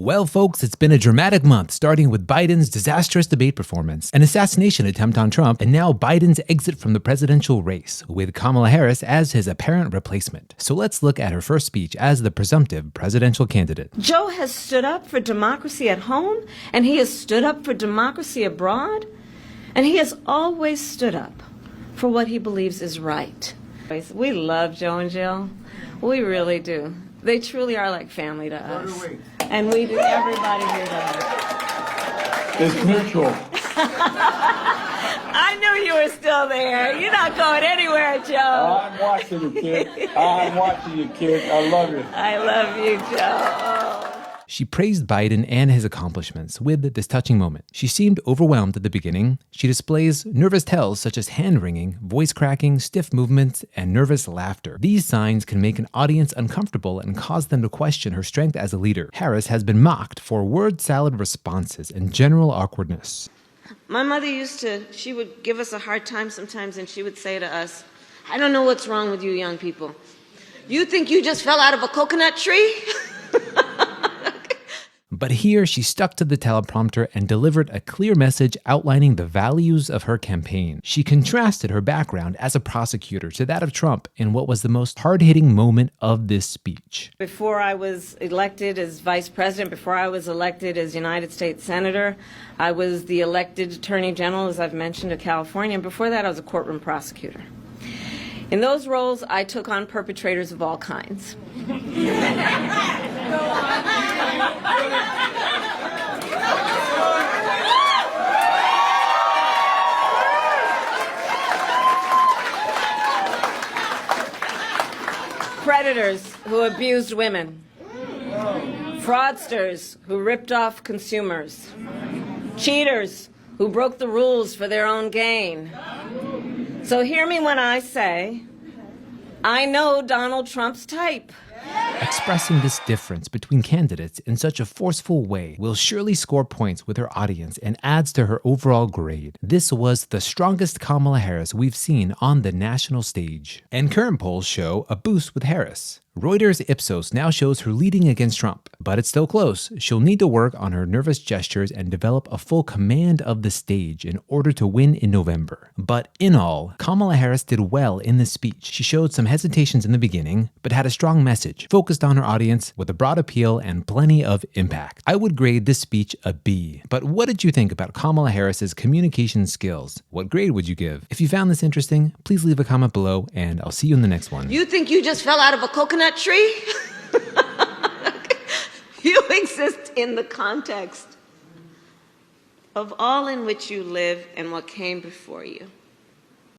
Well, folks, it's been a dramatic month, starting with Biden's disastrous debate performance, an assassination attempt on Trump, and now Biden's exit from the presidential race, with Kamala Harris as his apparent replacement. So let's look at her first speech as the presumptive presidential candidate. Joe has stood up for democracy at home, and he has stood up for democracy abroad, and he has always stood up for what he believes is right. We love Joe and Jill. We really do. They truly are like family to us. And we do, everybody here does. It's mutual. I knew you were still there. You're not going anywhere, Joe. I'm watching you, kid. I'm watching you, kid. I love you. I love you, Joe. She praised Biden and his accomplishments with this touching moment. She seemed overwhelmed at the beginning. She displays nervous tells such as hand-wringing, voice cracking, stiff movements, and nervous laughter. These signs can make an audience uncomfortable and cause them to question her strength as a leader. Harris has been mocked for word salad responses and general awkwardness. My mother she would give us a hard time sometimes, and she would say to us, I don't know what's wrong with you young people. You think you just fell out of a coconut tree? But here, she stuck to the teleprompter and delivered a clear message outlining the values of her campaign. She contrasted her background as a prosecutor to that of Trump in what was the most hard-hitting moment of this speech. Before I was elected as vice president, before I was elected as United States Senator, I was the elected Attorney General, as I've mentioned, of California. And before that, I was a courtroom prosecutor. In those roles, I took on perpetrators of all kinds. Predators who abused women, fraudsters who ripped off consumers, cheaters who broke the rules for their own gain. So hear me when I say, I know Donald Trump's type. Expressing this difference between candidates in such a forceful way will surely score points with her audience and adds to her overall grade. This was the strongest Kamala Harris we've seen on the national stage. And current polls show a boost with Harris. Reuters Ipsos now shows her leading against Trump, but it's still close. She'll need to work on her nervous gestures and develop a full command of the stage in order to win in November. But in all, Kamala Harris did well in this speech. She showed some hesitations in the beginning, but had a strong message, focused on her audience with a broad appeal and plenty of impact. I would grade this speech a B. But what did you think about Kamala Harris's communication skills? What grade would you give? If you found this interesting, please leave a comment below, and I'll see you in the next one. You think you just fell out of a coconut tree? You exist in the context of all in which you live and what came before you.